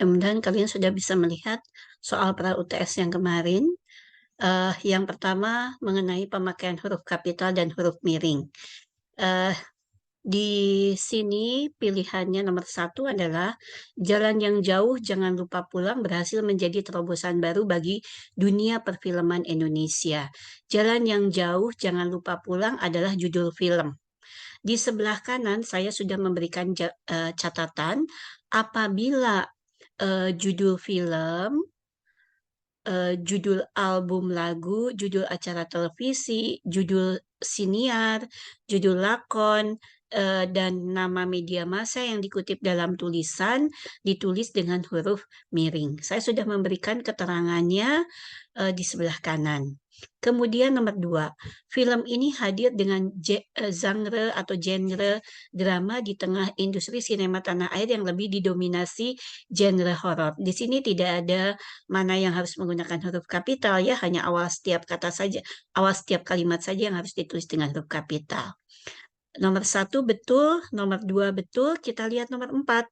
Mudah-mudahan kalian sudah bisa melihat soal pra UTS yang kemarin. Yang pertama mengenai pemakaian huruf kapital dan huruf miring. Eh, di sini pilihannya nomor 1 adalah jalan yang jauh jangan lupa pulang berhasil menjadi terobosan baru bagi dunia perfilman Indonesia. Jalan yang jauh jangan lupa pulang adalah judul film. Di sebelah kanan saya sudah memberikan catatan apabila judul film, judul album lagu, judul acara televisi, judul siniar, judul lakon, dan nama media massa yang dikutip dalam tulisan ditulis dengan huruf miring. Saya sudah memberikan keterangannya di sebelah kanan. Kemudian nomor 2, film ini hadir dengan genre atau genre drama di tengah industri sinema tanah air yang lebih didominasi genre horor. Di sini tidak ada mana yang harus menggunakan huruf kapital ya, hanya awal setiap kata saja, awal setiap kalimat saja yang harus ditulis dengan huruf kapital. Nomor 1 betul, nomor 2 betul, kita lihat nomor 4.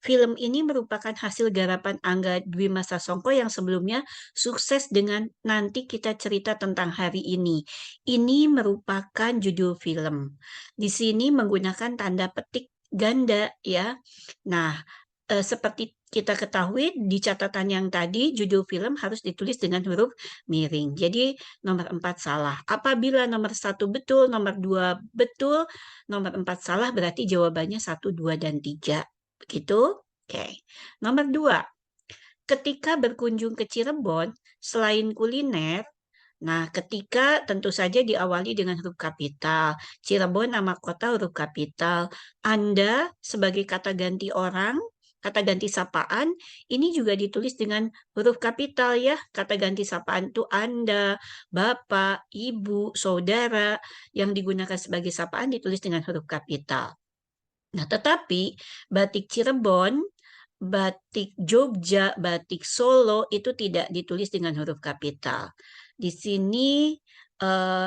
Film ini merupakan hasil garapan Angga Dwi Masa Songko yang sebelumnya sukses dengan Nanti Kita Cerita Tentang Hari Ini. Ini merupakan judul film. Di sini menggunakan tanda petik ganda ya. Nah, seperti kita ketahui di catatan yang tadi judul film harus ditulis dengan huruf miring. Jadi nomor 4 salah. Apabila nomor 1 betul, nomor 2 betul, nomor 4 salah berarti jawabannya 1, 2, dan 3. Begitu? Oke. Nomor 2, ketika berkunjung ke Cirebon, selain kuliner, nah ketika tentu saja diawali dengan huruf kapital. Cirebon nama kota huruf kapital. Anda sebagai kata ganti orang, kata ganti sapaan, ini juga ditulis dengan huruf kapital ya. Kata ganti sapaan itu Anda, Bapak, Ibu, Saudara, yang digunakan sebagai sapaan ditulis dengan huruf kapital. Nah, tetapi batik Cirebon, batik Jogja, batik Solo itu tidak ditulis dengan huruf kapital. Di sini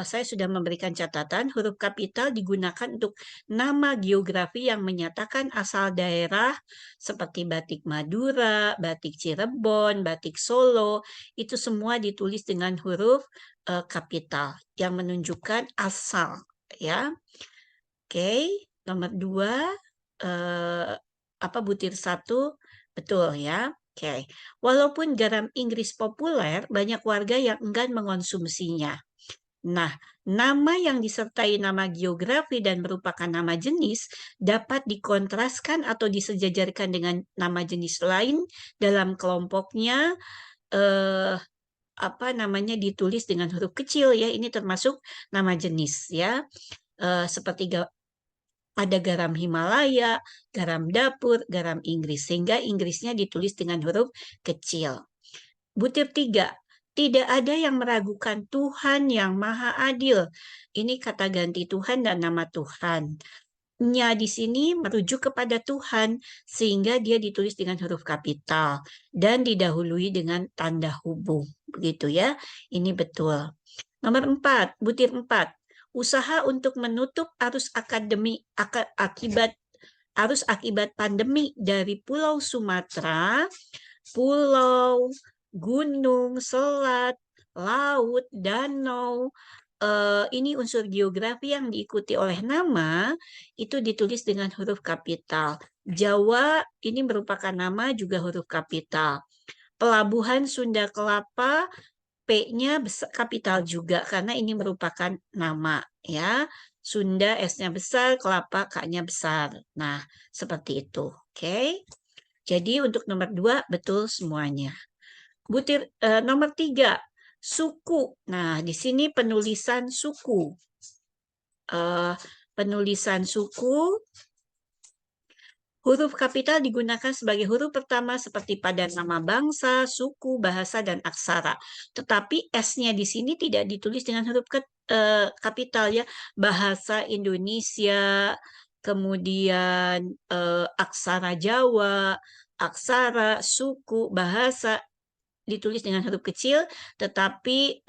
saya sudah memberikan catatan huruf kapital digunakan untuk nama geografi yang menyatakan asal daerah seperti batik Madura, batik Cirebon, batik Solo, itu semua ditulis dengan huruf kapital yang menunjukkan asal ya. Oke, nomor 2, apa butir 1, betul ya. Oke, walaupun garam Inggris populer, banyak warga yang enggan mengonsumsinya. Nah, nama yang disertai nama geografi dan merupakan nama jenis dapat dikontraskan atau disejajarkan dengan nama jenis lain dalam kelompoknya, apa namanya, ditulis dengan huruf kecil ya. Ini termasuk nama jenis ya. Seperti ada garam Himalaya, garam dapur, garam Inggris. Sehingga Inggrisnya ditulis dengan huruf kecil. Butir 3. Tidak ada yang meragukan Tuhan yang Maha Adil. Ini kata ganti Tuhan dan nama Tuhan. Nya di sini merujuk kepada Tuhan, sehingga dia ditulis dengan huruf kapital dan didahului dengan tanda hubung. Begitu ya, ini betul. Nomor 4, butir 4. Usaha untuk menutup arus akibat pandemi dari Pulau Sumatera, pulau, gunung, selat, laut, danau, ini unsur geografi yang diikuti oleh nama, itu ditulis dengan huruf kapital. Jawa ini merupakan nama juga huruf kapital. Pelabuhan Sunda Kelapa, P-nya kapital juga karena ini merupakan nama ya. Sunda S-nya besar, Kelapa K-nya besar. Nah, seperti itu. Oke. Jadi untuk nomor 2 betul semuanya. Butir nomor 3, suku. Nah, di sini penulisan suku. Penulisan suku, huruf kapital digunakan sebagai huruf pertama seperti pada nama bangsa, suku, bahasa, dan aksara. Tetapi S-nya di sini tidak ditulis dengan huruf kapital ya. Bahasa Indonesia, kemudian aksara Jawa, aksara, suku, bahasa, ditulis dengan huruf kecil, tetapi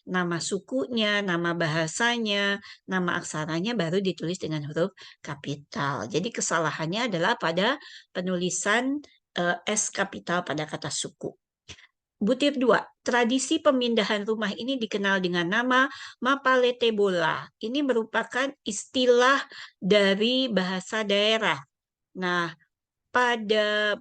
nama sukunya, nama bahasanya, nama aksaranya baru ditulis dengan huruf kapital. Jadi kesalahannya adalah pada penulisan S kapital pada kata suku. Butir 2, tradisi pemindahan rumah ini dikenal dengan nama Mapalete Bola. Ini merupakan istilah dari bahasa daerah. Nah, pada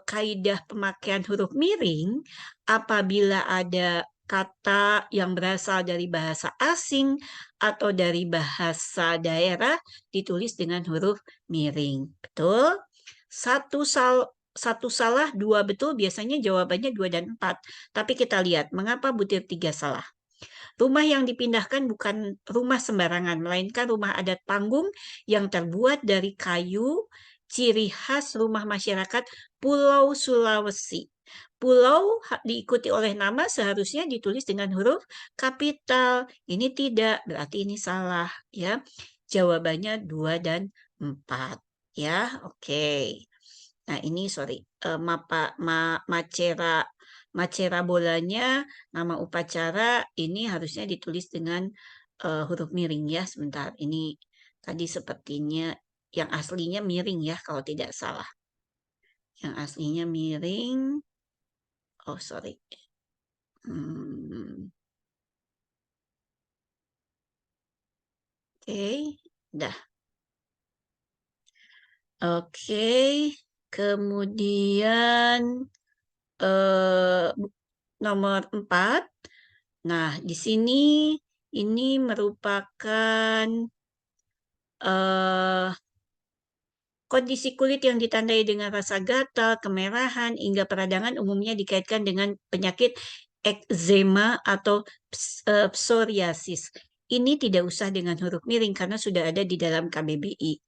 kaidah pemakaian huruf miring, apabila ada kata yang berasal dari bahasa asing atau dari bahasa daerah, ditulis dengan huruf miring. Betul? Satu salah, dua betul, biasanya jawabannya 2 dan 4. Tapi kita lihat, mengapa butir 3 salah? Rumah yang dipindahkan bukan rumah sembarangan, melainkan rumah adat panggung yang terbuat dari kayu, ciri khas rumah masyarakat Pulau Sulawesi. Pulau diikuti oleh nama seharusnya ditulis dengan huruf kapital. Ini tidak, berarti ini salah ya. Jawabannya 2 dan 4 ya. Oke. Nah, ini sorry, Macera bolanya, nama upacara ini harusnya ditulis dengan huruf miring ya. Sebentar, ini tadi sepertinya yang aslinya miring ya kalau tidak salah. Yang aslinya miring. Oh, sorry. Oke, dah. Oke, kemudian nomor 4. Nah, di sini ini merupakan kondisi kulit yang ditandai dengan rasa gatal, kemerahan, hingga peradangan umumnya dikaitkan dengan penyakit eksema atau psoriasis. Ini tidak usah dengan huruf miring karena sudah ada di dalam KBBI.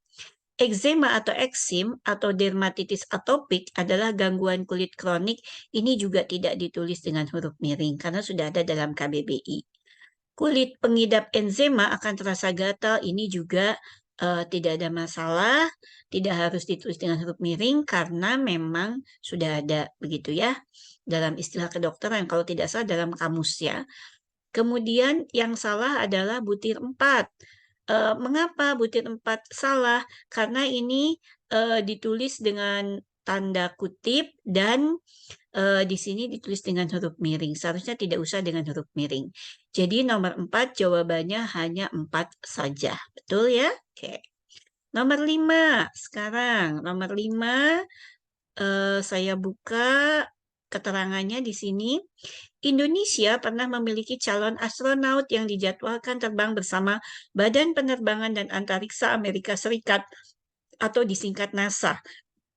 Eksema atau eksim atau dermatitis atopik adalah gangguan kulit kronik. Ini juga tidak ditulis dengan huruf miring karena sudah ada dalam KBBI. Kulit pengidap enzema akan terasa gatal. Ini juga tidak ada masalah, tidak harus ditulis dengan huruf miring karena memang sudah ada begitu ya dalam istilah kedokteran kalau tidak salah dalam kamus ya. Kemudian yang salah adalah butir 4. Mengapa butir 4 salah? Karena ini ditulis dengan tanda kutip dan di sini ditulis dengan huruf miring. Seharusnya tidak usah dengan huruf miring. Jadi nomor 4 jawabannya hanya 4 saja. Betul ya? Oke. Nomor 5 sekarang. Nomor 5 saya buka keterangannya di sini. Indonesia pernah memiliki calon astronaut yang dijadwalkan terbang bersama Badan Penerbangan dan Antariksa Amerika Serikat atau disingkat NASA.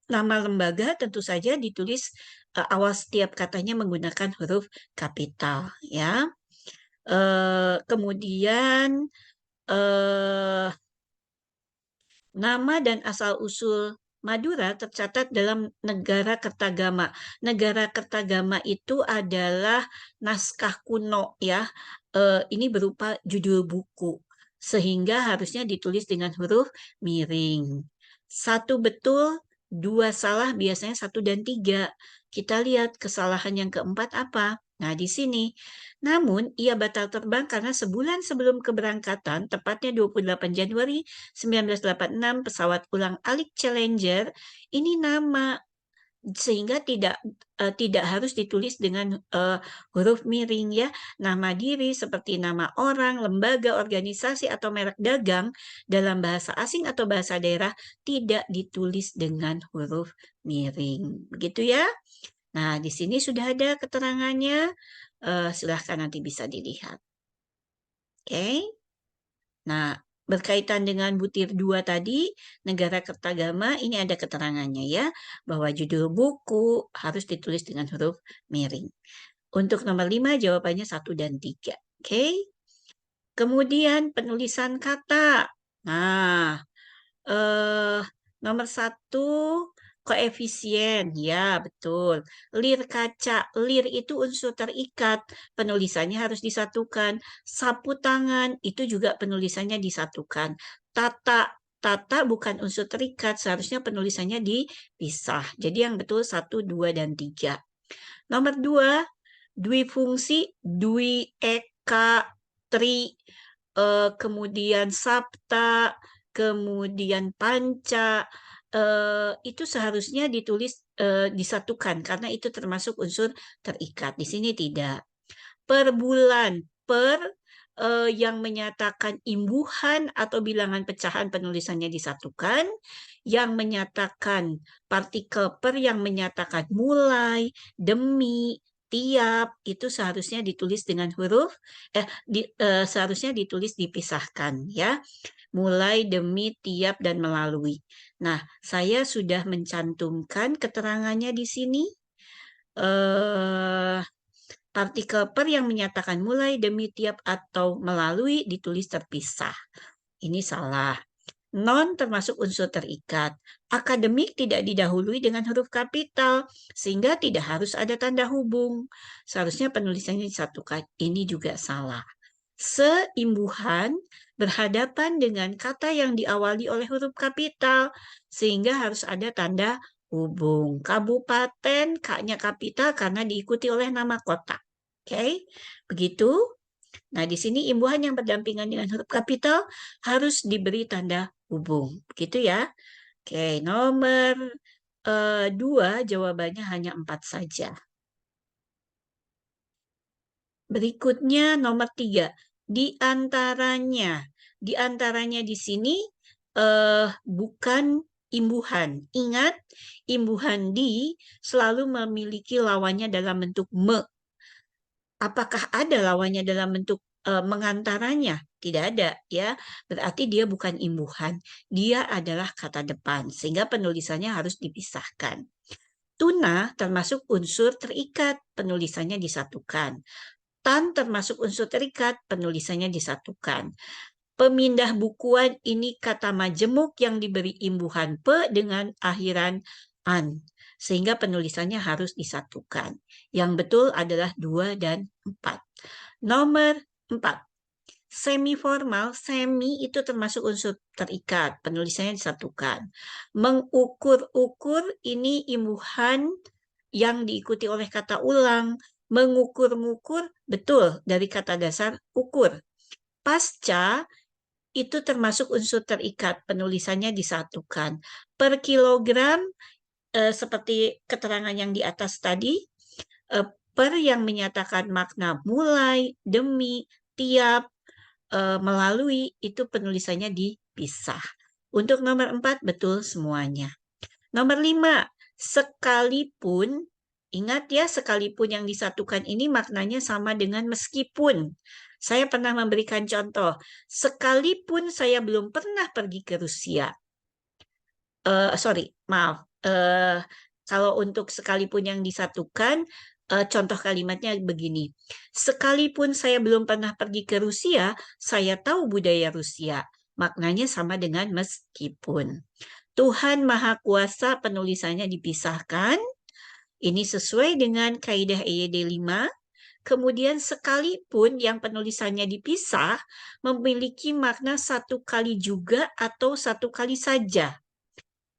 Nama lembaga tentu saja ditulis awal setiap katanya menggunakan huruf kapital ya. Kemudian nama dan asal-usul Madura tercatat dalam Negara Kertagama. Negara Kertagama itu adalah naskah kuno ya. Ini berupa judul buku. Sehingga harusnya ditulis dengan huruf miring. 1 betul, 2 salah, biasanya 1 dan 3. Kita lihat kesalahan yang keempat apa? Nah, di sini. Namun, ia batal terbang karena sebulan sebelum keberangkatan, tepatnya 28 Januari 1986, pesawat ulang-alik Challenger, ini nama, sehingga tidak harus ditulis dengan huruf miring ya. Nama diri seperti nama orang, lembaga, organisasi, atau merek dagang dalam bahasa asing atau bahasa daerah tidak ditulis dengan huruf miring. Begitu ya. Nah, di sini sudah ada keterangannya. Silahkan nanti bisa dilihat. Oke. Nah, berkaitan dengan butir 2 tadi, Negara Kertagama, ini ada keterangannya ya, bahwa judul buku harus ditulis dengan huruf miring. Untuk nomor 5, jawabannya 1 dan 3. Oke. Kemudian penulisan kata. Nah, nomor 1, koefisien. Ya, betul. Lir kaca. Lir itu unsur terikat. Penulisannya harus disatukan. Sapu tangan itu juga penulisannya disatukan. Tata Tata bukan unsur terikat, seharusnya penulisannya dipisah. Jadi yang betul 1, 2, dan 3. Nomor 2, dwifungsi, dwi, eka, tri, kemudian sabta, kemudian panca, itu seharusnya ditulis disatukan karena itu termasuk unsur terikat. Di sini tidak. Per bulan, per yang menyatakan imbuhan atau bilangan pecahan penulisannya disatukan, yang menyatakan partikel per yang menyatakan mulai, demi, tiap, itu seharusnya ditulis dengan huruf, seharusnya ditulis dipisahkan ya, mulai, demi, tiap, dan melalui. Nah, saya sudah mencantumkan keterangannya di sini. Eh, Partikel per yang menyatakan mulai, demi, tiap, atau melalui ditulis terpisah. Ini salah. Non termasuk unsur terikat. Akademik tidak didahului dengan huruf kapital, sehingga tidak harus ada tanda hubung. Seharusnya penulisannya disatukan. Ini juga salah. Seimbuhan berhadapan dengan kata yang diawali oleh huruf kapital, sehingga harus ada tanda hubung. Kabupaten, K-nya kapital karena diikuti oleh nama kota. Oke, begitu. Nah, di sini imbuhan yang berdampingan dengan huruf kapital harus diberi tanda hubung. Begitu ya. Oke, nomor 2 jawabannya hanya 4 saja. Berikutnya nomor 3. Di antaranya di sini bukan imbuhan. Ingat, imbuhan di selalu memiliki lawannya dalam bentuk me. Apakah ada lawannya dalam bentuk mengantaranya? Tidak ada, ya. Berarti dia bukan imbuhan. Dia adalah kata depan, sehingga penulisannya harus dipisahkan. Tuna termasuk unsur terikat, penulisannya disatukan. Tan termasuk unsur terikat, penulisannya disatukan. Pemindah bukuan ini kata majemuk yang diberi imbuhan pe dengan akhiran an, sehingga penulisannya harus disatukan. Yang betul adalah 2 dan 4. Nomor 4. Semi formal, semi itu termasuk unsur terikat, penulisannya disatukan. Mengukur-ukur ini imbuhan yang diikuti oleh kata ulang. Mengukur-ngukur, betul, dari kata dasar ukur. Pasca itu termasuk unsur terikat, penulisannya disatukan. Per kilogram, seperti keterangan yang di atas tadi, per yang menyatakan makna mulai, demi, tiap, melalui, itu penulisannya dipisah. Untuk nomor 4, betul semuanya. Nomor 5, sekalipun, ingat ya, sekalipun yang disatukan ini maknanya sama dengan meskipun. Saya pernah memberikan contoh, sekalipun saya belum pernah pergi ke Rusia. Sorry, maaf. Kalau untuk sekalipun yang disatukan, contoh kalimatnya begini. Sekalipun saya belum pernah pergi ke Rusia, saya tahu budaya Rusia. Maknanya sama dengan meskipun. Tuhan Maha Kuasa penulisannya dipisahkan. Ini sesuai dengan kaidah EYD 5. Kemudian sekalipun yang penulisannya dipisah memiliki makna satu kali juga atau satu kali saja.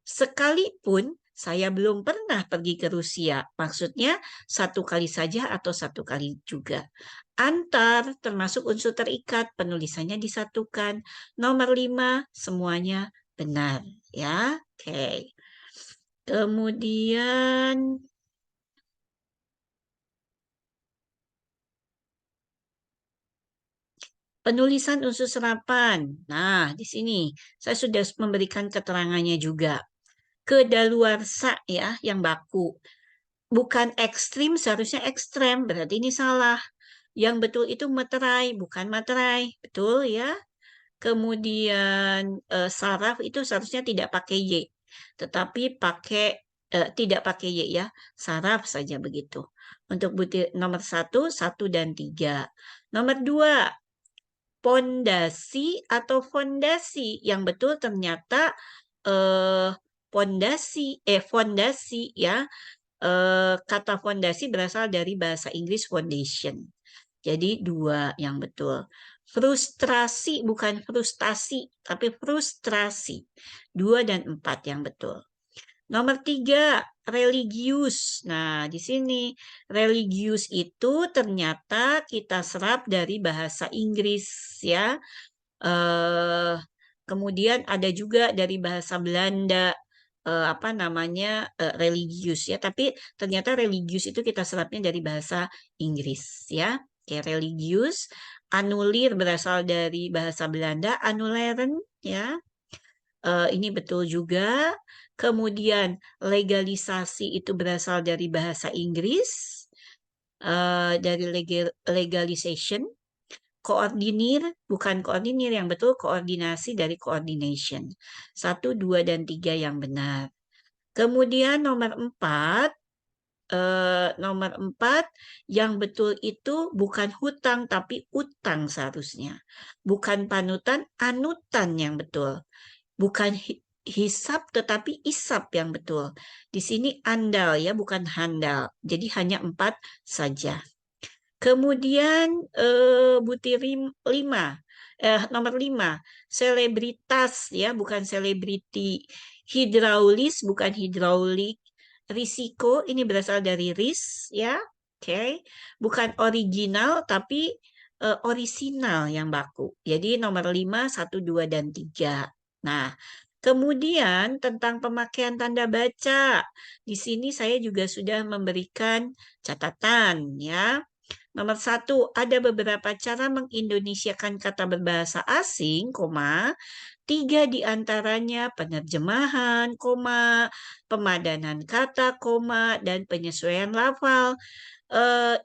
Sekalipun saya belum pernah pergi ke Rusia, maksudnya satu kali saja atau satu kali juga. Antar termasuk unsur terikat, penulisannya disatukan. Nomor 5 semuanya benar ya. Oke. Kemudian penulisan unsur serapan. Nah, di sini saya sudah memberikan keterangannya juga. Kedaluarsa ya, yang baku. Bukan ekstrim, seharusnya ekstrem. Berarti ini salah. Yang betul itu materai, bukan materai. Betul ya. Kemudian saraf itu seharusnya tidak pakai Y. Tetapi pakai tidak pakai Y ya. Saraf saja begitu. Untuk butir nomor 1, 1 dan 3. Nomor 2, pondasi atau fondasi. Yang betul ternyata fondasi ya. Kata fondasi berasal dari bahasa Inggris foundation. Jadi 2 yang betul. Frustrasi, bukan frustasi, tapi frustrasi. 2 dan 4 yang betul. Nomor 3, religius. Nah, di sini religius itu ternyata kita serap dari bahasa Inggris ya. Kemudian ada juga dari bahasa Belanda apa namanya religius ya. Tapi ternyata religius itu kita serapnya dari bahasa Inggris ya. Oke, religius, anulir berasal dari bahasa Belanda, annuleren ya. Ini betul juga. Kemudian legalisasi itu berasal dari bahasa Inggris, dari legalization. Koordinir, bukan koordinir yang betul, koordinasi dari coordination. 1, 2, dan 3 yang benar. Kemudian nomor 4 yang betul itu bukan hutang tapi utang seharusnya. Bukan panutan, anutan yang betul. Bukan hisap tetapi isap yang betul. Di sini andal ya, bukan handal. Jadi hanya 4 saja. Kemudian butir 5. Nomor 5, selebritas ya, bukan selebriti. Hidraulis bukan hidraulik. Risiko ini berasal dari ris ya. Oke. Bukan original tapi orisinal yang baku. Jadi nomor 5, 1, 2, dan 3. Nah, kemudian tentang pemakaian tanda baca. Di sini saya juga sudah memberikan catatan ya. Nomor 1, ada beberapa cara mengindonesiakan kata berbahasa asing, 3 diantaranya penerjemahan, pemadanan kata, dan penyesuaian lafal.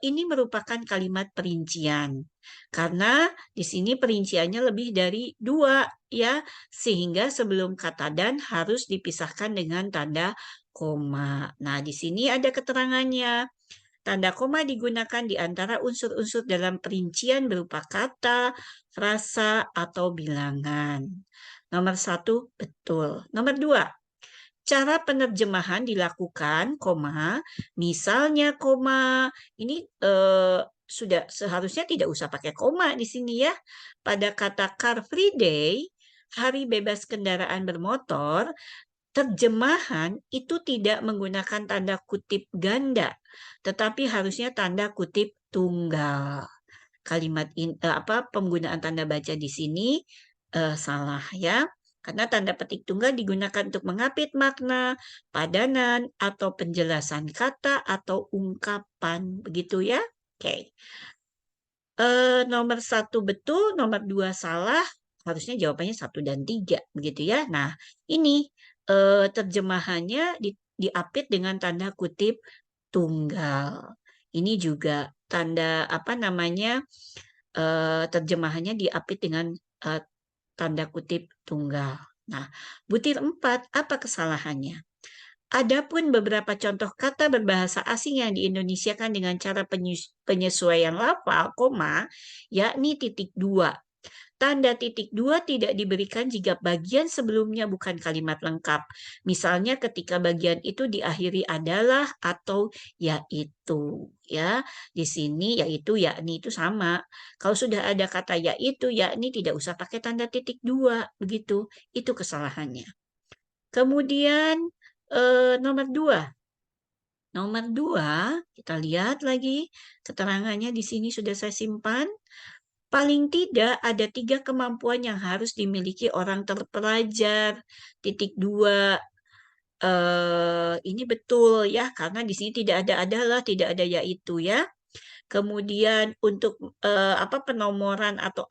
Ini merupakan kalimat perincian. Karena di sini perinciannya lebih dari 2 ya, sehingga sebelum kata dan harus dipisahkan dengan tanda koma. Nah, di sini ada keterangannya. Tanda koma digunakan di antara unsur-unsur dalam perincian berupa kata, frasa, atau bilangan. Nomor 1, betul. Nomor 2, cara penerjemahan dilakukan, misalnya, ini sudah seharusnya tidak usah pakai koma di sini ya. Pada kata Car Free Day, hari bebas kendaraan bermotor, terjemahan itu tidak menggunakan tanda kutip ganda, tetapi harusnya tanda kutip tunggal. Kalimat penggunaan tanda baca di sini salah ya. Karena tanda petik tunggal digunakan untuk mengapit makna, padanan, atau penjelasan kata atau ungkapan. Begitu ya. Oke. Nomor 1 betul, nomor 2 salah. Harusnya jawabannya 1 dan 3. Begitu ya. Nah, ini terjemahannya diapit dengan tanda kutip tunggal. Ini juga tanda terjemahannya diapit dengan tanda kutip tunggal. Nah, butir 4, apa kesalahannya? Adapun beberapa contoh kata berbahasa asing yang diindonesiakan dengan cara penyesuaian lafal, yakni titik 2. Tanda titik 2 tidak diberikan jika bagian sebelumnya bukan kalimat lengkap. Misalnya ketika bagian itu diakhiri adalah atau yaitu. Ya, di sini yaitu, yakni itu sama. Kalau sudah ada kata yaitu, yakni tidak usah pakai tanda titik 2. Begitu, itu kesalahannya. Kemudian nomor 2. Nomor 2, kita lihat lagi keterangannya di sini sudah saya simpan. Paling tidak ada 3 kemampuan yang harus dimiliki orang terpelajar. Titik 2. Ini betul ya, karena di sini tidak ada adalah, tidak ada yaitu ya. Kemudian untuk penomoran atau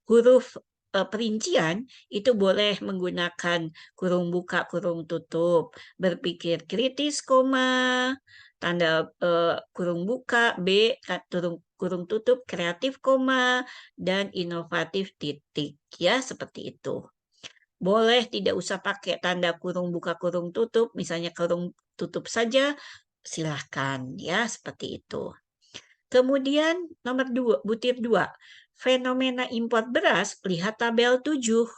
huruf perincian itu boleh menggunakan kurung buka, kurung tutup, berpikir kritis, tanda kurung buka, kurung tutup, kreatif, dan inovatif, titik. Ya, seperti itu. Boleh tidak usah pakai tanda kurung buka, kurung tutup, misalnya kurung tutup saja, silahkan ya, seperti itu. Kemudian nomor 2, butir 2, fenomena impor beras, lihat tabel 7.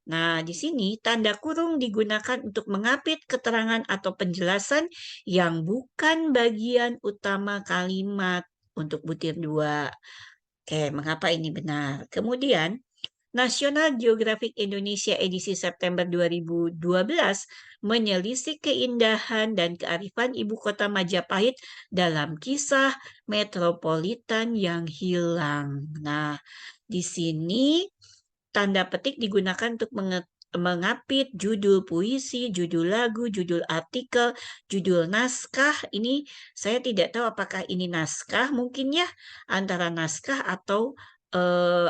Nah, di sini tanda kurung digunakan untuk mengapit keterangan atau penjelasan yang bukan bagian utama kalimat untuk butir 2. Oke, mengapa ini benar? Kemudian, National Geographic Indonesia edisi September 2012 menelisik keindahan dan kearifan ibu kota Majapahit dalam kisah metropolitan yang hilang. Nah, di sini tanda petik digunakan untuk mengapit judul puisi, judul lagu, judul artikel, judul naskah. Ini saya tidak tahu apakah ini naskah, mungkin ya antara naskah atau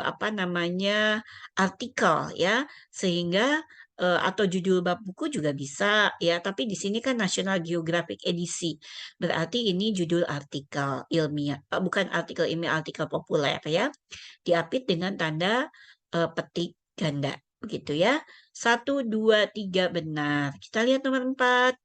apa namanya artikel ya, sehingga atau judul bab buku juga bisa ya. Tapi di sini kan National Geographic edisi, berarti ini judul artikel ilmiah, bukan artikel ilmiah, artikel populer ya. Diapit dengan tanda petik ganda. Begitu ya. 1, 2, 3 benar. Kita lihat nomor 4.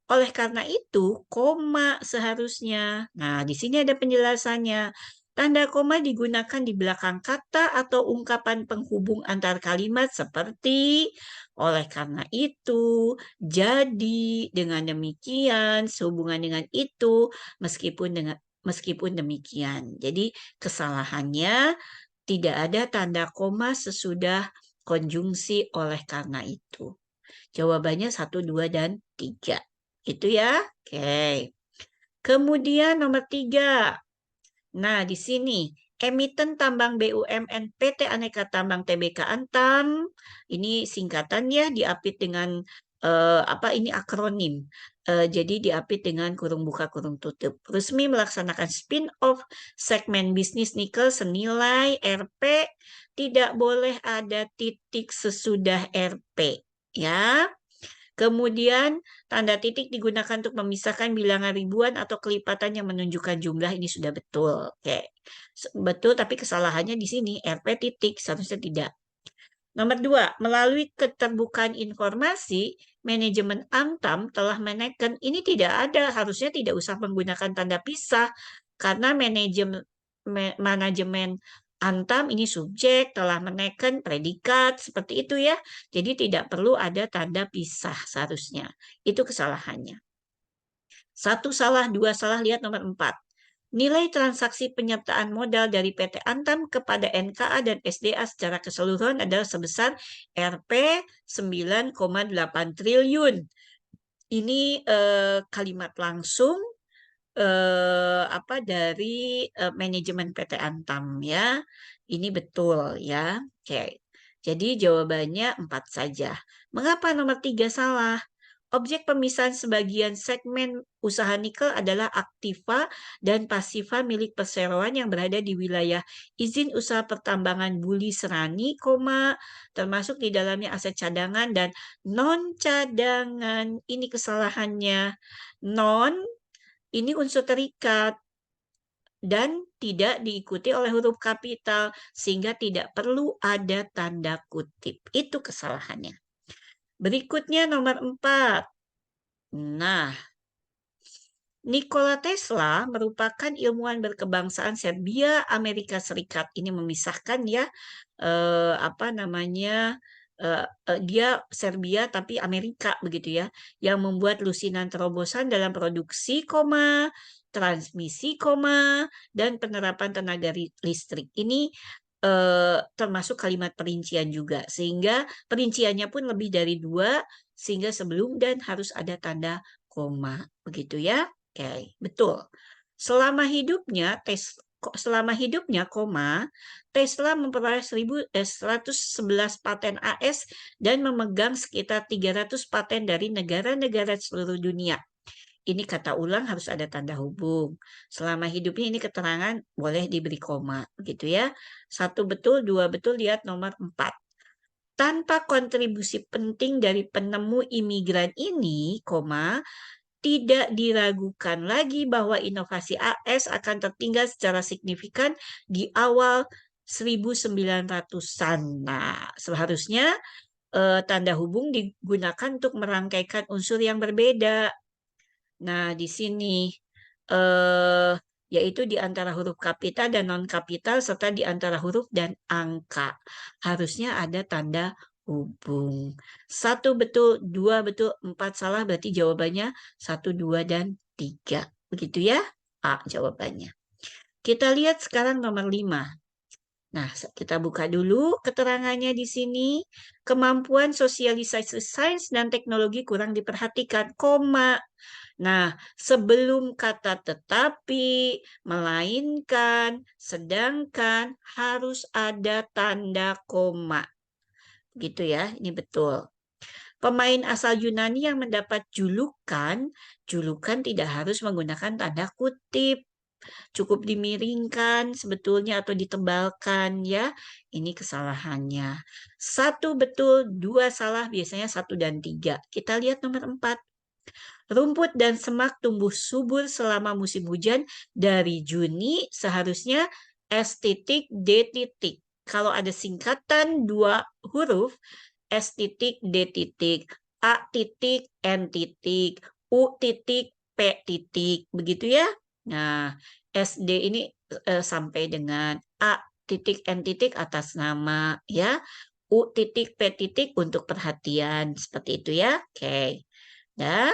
Oleh karena itu, koma seharusnya. Nah, di sini ada penjelasannya. Tanda koma digunakan di belakang kata atau ungkapan penghubung antar kalimat seperti oleh karena itu, jadi, dengan demikian, sehubungan dengan itu, meskipun demikian. Jadi kesalahannya tidak ada tanda koma sesudah konjungsi oleh karena itu. Jawabannya 1, 2, dan 3. Itu ya. Oke. Kemudian nomor 3. Nah, di sini emiten tambang BUMN PT Aneka Tambang Tbk Antam. Ini singkatan ya, diapit dengan apa ini akronim. Jadi diapit dengan kurung buka kurung tutup. Resmi melaksanakan spin-off segmen bisnis nikel senilai Rp. Tidak boleh ada titik sesudah Rp. Ya. Kemudian tanda titik digunakan untuk memisahkan bilangan ribuan atau kelipatan yang menunjukkan jumlah, ini sudah betul. Oke. Betul, tapi kesalahannya di sini RP titik, seharusnya tidak. Nomor 2, melalui keterbukaan informasi, manajemen Antam telah menaikkan, ini tidak ada, harusnya tidak usah menggunakan tanda pisah, karena manajemen Antam ini subjek, telah menaikkan predikat, seperti itu ya. Jadi tidak perlu ada tanda pisah seharusnya. Itu kesalahannya. 1 salah, 2 salah, lihat nomor 4. Nilai transaksi penyertaan modal dari PT Antam kepada NKA dan SDA secara keseluruhan adalah sebesar Rp 9,8 triliun. Ini kalimat langsung apa dari manajemen PT Antam ya. Ini betul ya. Oke. Jadi jawabannya 4 saja. Mengapa nomor 3 salah? Objek pemisahan sebagian segmen usaha nikel adalah aktiva dan pasiva milik perseroan yang berada di wilayah izin usaha pertambangan Buli Serani, termasuk di dalamnya aset cadangan dan non-cadangan. Ini kesalahannya. Non, ini unsur terikat dan tidak diikuti oleh huruf kapital, sehingga tidak perlu ada tanda kutip. Itu kesalahannya. Berikutnya nomor 4. Nah, Nikola Tesla merupakan ilmuwan berkebangsaan Serbia, Amerika Serikat. Ini memisahkan ya, apa namanya, dia Serbia tapi Amerika begitu ya, yang membuat lusinan terobosan dalam produksi, transmisi, dan penerapan tenaga listrik. Ini termasuk kalimat perincian juga, sehingga perinciannya pun lebih dari 2, sehingga sebelum dan harus ada tanda koma, begitu ya. Oke, betul. Selama hidupnya, Tesla memperoleh 111 paten AS dan memegang sekitar 300 paten dari negara-negara seluruh dunia. Ini kata ulang harus ada tanda hubung. Selama hidupnya ini keterangan boleh diberi koma, begitu ya. 1 betul, 2 betul, lihat nomor 4. Tanpa kontribusi penting dari penemu imigran ini, tidak diragukan lagi bahwa inovasi AS akan tertinggal secara signifikan di awal 1900-an. Nah, seharusnya tanda hubung digunakan untuk merangkaikan unsur yang berbeda. Nah, di sini yaitu di antara huruf kapital dan non-kapital serta di antara huruf dan angka. Harusnya ada tanda hubung. 1 betul, 2 betul, 4 salah, berarti jawabannya 1, 2, dan 3. Begitu ya? A jawabannya. Kita lihat sekarang nomor 5. Nah, kita buka dulu keterangannya di sini. Kemampuan sosialisasi sains dan teknologi kurang diperhatikan, koma. Nah, sebelum kata tetapi, melainkan, sedangkan harus ada tanda koma. Gitu ya, ini betul. Pemain asal Yunani yang mendapat julukan, julukan tidak harus menggunakan tanda kutip. Cukup dimiringkan sebetulnya atau ditebalkan ya. Ini kesalahannya. Satu betul, dua salah, biasanya satu dan tiga. Kita lihat nomor 4. Rumput dan semak tumbuh subur selama musim hujan dari Juni seharusnya S titik D titik. Kalau ada singkatan dua huruf S titik D titik, A titik N titik, U titik P titik, begitu ya. Nah, SD ini sampai dengan A titik N titik atas nama ya. U titik P titik untuk perhatian seperti itu ya. Oke. Nah,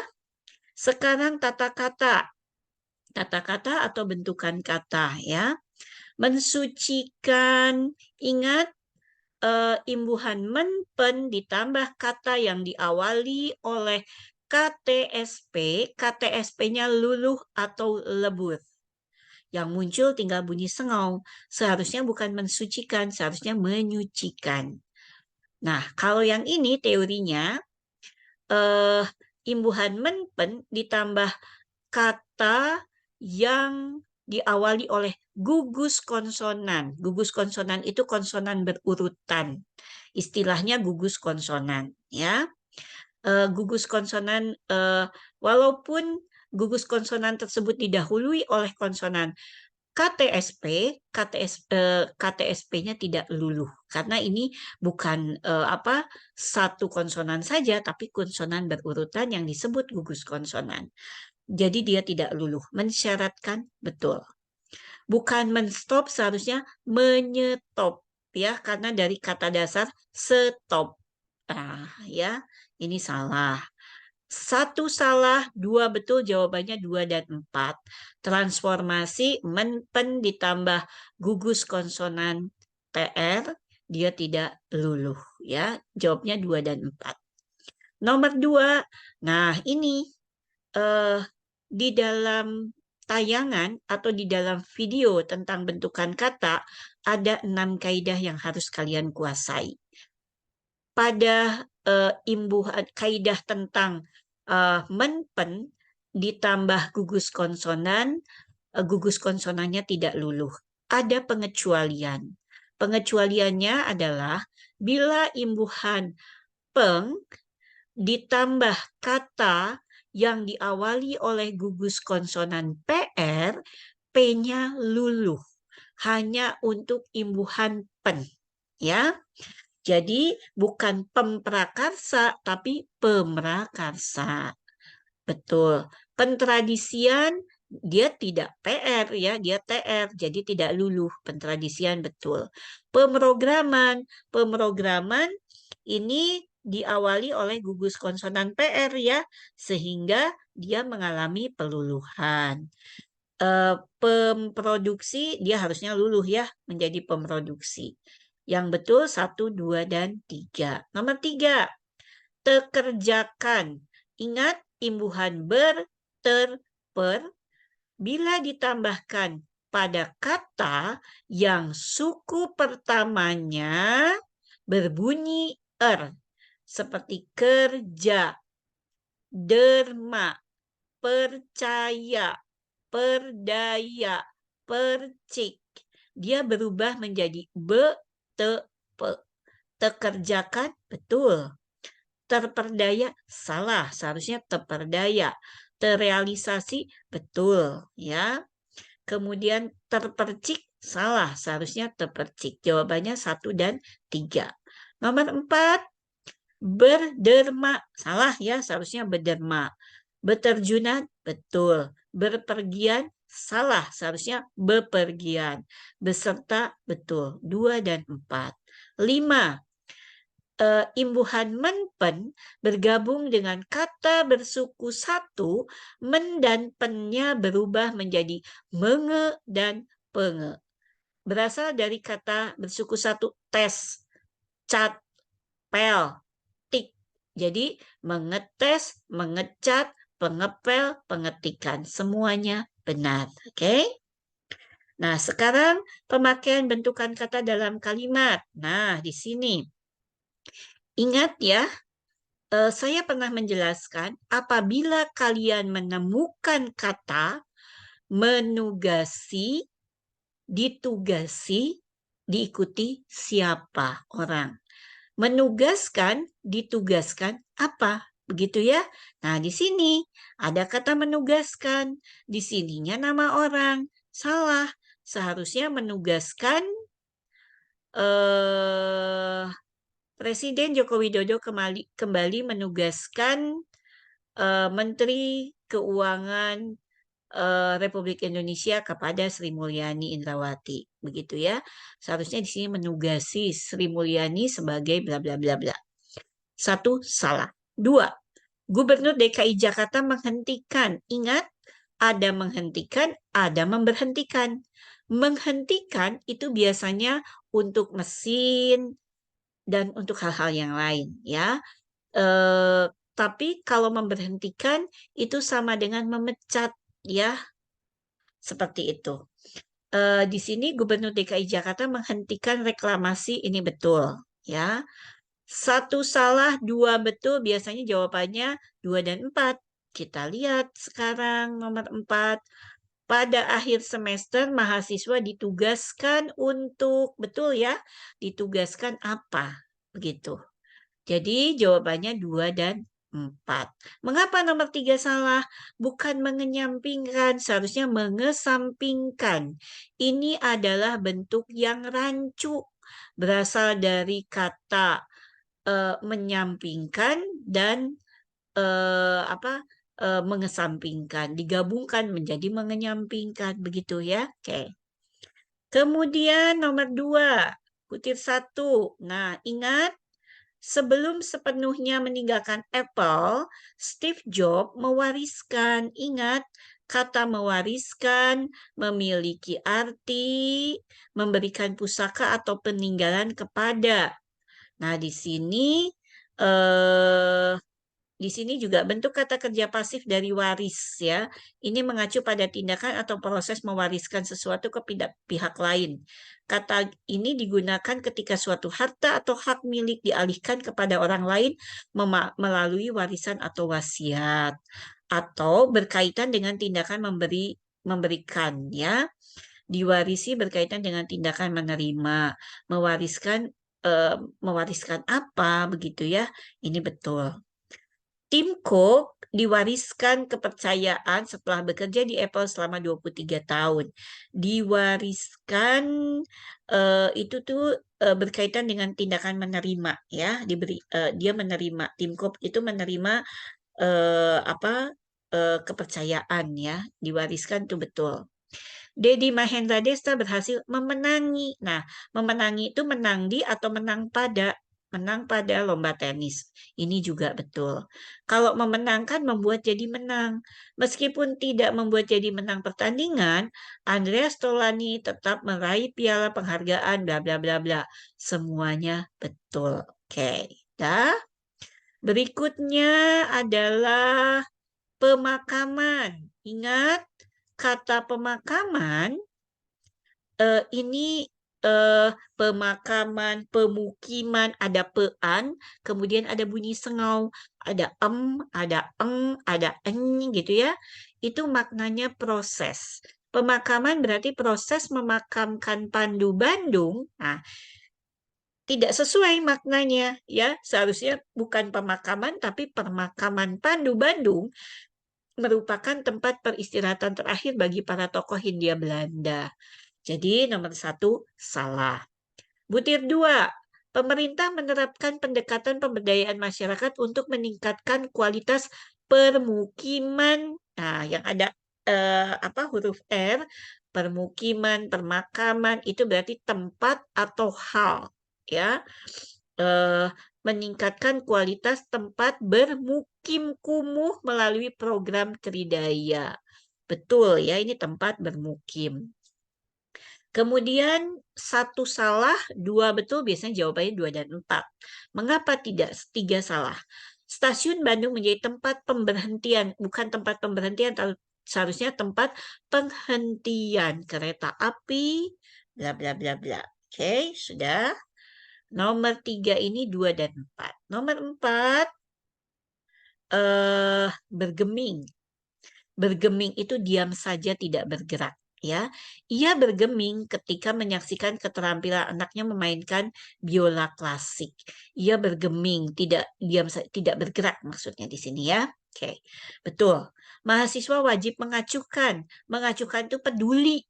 sekarang tata kata. Tata kata atau bentukan kata ya. Mensucikan. Ingat imbuhan menpen ditambah kata yang diawali oleh KTSP. KTSP-nya luluh atau lebur. Yang muncul tinggal bunyi sengau. Seharusnya bukan mensucikan, seharusnya menyucikan. Nah, kalau yang ini teorinya eh, imbuhan menpen ditambah kata yang diawali oleh gugus konsonan. Gugus konsonan itu konsonan berurutan. Istilahnya gugus konsonan, ya. Gugus konsonan walaupun gugus konsonan tersebut didahului oleh konsonan KTSP, KTSP-nya tidak luluh karena ini bukan satu konsonan saja, tapi konsonan berurutan yang disebut gugus konsonan. Jadi dia tidak luluh, mensyaratkan betul. Bukan menstop, seharusnya menyetop ya, karena dari kata dasar stop. Nah, ya, ini salah. Satu salah, dua betul, jawabannya 2 dan 4. Transformasi menpen ditambah gugus konsonan TR, dia tidak luluh ya. Jawabnya 2 dan 4. Nomor 2, nah ini di dalam tayangan atau di dalam video tentang bentukan kata ada 6 kaidah yang harus kalian kuasai. Pada imbuhan kaidah tentang menpen ditambah gugus konsonan, gugus konsonannya tidak luluh. Ada pengecualian. Pengecualiannya adalah bila imbuhan peng ditambah kata yang diawali oleh gugus konsonan PR, P-nya luluh. Hanya untuk imbuhan pen. Ya. Jadi bukan pemprakarsa, tapi pemrakarsa. Betul. Pentradisian dia tidak PR ya, dia TR, jadi tidak luluh. Pentradisian betul. Pemrograman ini diawali oleh gugus konsonan PR ya, sehingga dia mengalami peluluhan. Pemproduksi dia harusnya luluh ya, menjadi pemproduksi. Yang betul 1, 2, dan 3. Nomor 3, tekerjakan. Ingat imbuhan ber, ter, per, bila ditambahkan pada kata yang suku pertamanya berbunyi seperti kerja, derma, percaya, perdaya, percik. Dia berubah menjadi be, te, pe. Tekerjakan, betul. Terperdaya, salah. Seharusnya terperdaya. Terrealisasi, betul. Ya. Kemudian terpercik, salah. Seharusnya terpercik. Jawabannya 1 dan 3. Nomor 4, berderma, salah ya. Seharusnya berderma. Beterjunan, betul. Berpergian, salah. Seharusnya bepergian. Beserta, betul. 2 dan 4. 5. Imbuhan menpen bergabung dengan kata bersuku satu, men dan pennya berubah menjadi menge dan penge. berasal dari kata bersuku satu tes, cat, pel, tik. Jadi mengetes, mengecat, pengepel, pengetikan. Semuanya benar. Oke? Nah, sekarang pemakaian bentukan kata dalam kalimat. Nah, di sini. Ingat ya, saya pernah menjelaskan apabila kalian menemukan kata menugasi, ditugasi, diikuti siapa orang. Menugaskan, ditugaskan apa? Begitu ya. Nah, di sini ada kata menugaskan. Di sininya nama orang. Salah. Seharusnya menugaskan Presiden Joko Widodo kembali menugaskan Menteri Keuangan Republik Indonesia kepada Sri Mulyani Indrawati. Begitu ya. Seharusnya di sini menugasi Sri Mulyani sebagai bla bla bla bla. 1, salah. 2, Gubernur DKI Jakarta menghentikan. Ingat, ada menghentikan, ada memberhentikan. Menghentikan itu biasanya untuk mesin dan untuk hal-hal yang lain ya. Tapi kalau memberhentikan itu sama dengan memecat ya, seperti itu. Di sini Gubernur DKI Jakarta menghentikan reklamasi, ini betul ya. 1 salah, 2 betul, biasanya jawabannya 2 dan 4. Kita lihat sekarang nomor 4. Pada akhir semester mahasiswa ditugaskan untuk, betul ya, ditugaskan apa? Begitu. Jadi jawabannya 2 dan 4. Mengapa nomor 3 salah? Bukan mengenyampingkan, seharusnya mengesampingkan. Ini adalah bentuk yang rancu. Berasal dari kata menyampingkan dan mengesampingkan. Digabungkan menjadi mengenyampingkan. Begitu ya. Oke. Kemudian nomor 2. Butir 1. Nah, ingat. Sebelum sepenuhnya meninggalkan Apple, Steve Jobs mewariskan. Ingat, kata mewariskan memiliki arti memberikan pusaka atau peninggalan kepada. Nah, di sini juga bentuk kata kerja pasif dari waris ya. Ini mengacu pada tindakan atau proses mewariskan sesuatu ke pihak lain. Kata ini digunakan ketika suatu harta atau hak milik dialihkan kepada orang lain melalui warisan atau wasiat, atau berkaitan dengan tindakan memberikan ya. Diwarisi berkaitan dengan tindakan menerima, mewariskan apa begitu ya. Ini betul. Tim Cook diwariskan kepercayaan setelah bekerja di Apple selama 23 tahun. Diwariskan itu tuh berkaitan dengan tindakan menerima ya, dia menerima, Tim Cook itu menerima kepercayaan ya, diwariskan tuh betul. Dedi Mahendra Desta berhasil memenangi. Nah, memenangi itu menang di atau menang pada lomba tenis. Ini juga betul. Kalau memenangkan membuat jadi menang. Meskipun tidak membuat jadi menang pertandingan, Andreas Tolani tetap meraih piala penghargaan bla bla bla bla. Semuanya betul. Oke, dah. Berikutnya adalah pemakaman. Ingat, kata pemakaman ini pemakaman, pemukiman, ada pean, kemudian ada bunyi sengau, ada ada eng, ada eng gitu ya. Itu maknanya proses. Pemakaman berarti proses memakamkan Pandu Bandung. Nah, tidak sesuai maknanya ya. Seharusnya bukan pemakaman tapi permakaman Pandu Bandung merupakan tempat peristirahatan terakhir bagi para tokoh Hindia Belanda. Jadi nomor 1 salah. Butir 2, pemerintah menerapkan pendekatan pemberdayaan masyarakat untuk meningkatkan kualitas permukiman. Nah, yang ada huruf R, permukiman, permakaman itu berarti tempat atau hal, ya. Meningkatkan kualitas tempat bermukim kumuh melalui program Tridaya. Betul ya, ini tempat bermukim. Kemudian satu salah, dua betul, biasanya jawabannya 2 dan 4. Mengapa tidak 3 salah? Stasiun Bandung menjadi tempat pemberhentian, bukan tempat pemberhentian, seharusnya tempat penghentian kereta api, bla bla bla bla. Oke, sudah. Nomor 3 ini 2 dan 4. Nomor 4, bergeming. Bergeming itu diam saja tidak bergerak, ya. Ia bergeming ketika menyaksikan keterampilan anaknya memainkan biola klasik. Ia bergeming, tidak diam, tidak bergerak maksudnya di sini ya. Oke, betul. Mahasiswa wajib mengacuhkan. Mengacuhkan itu peduli,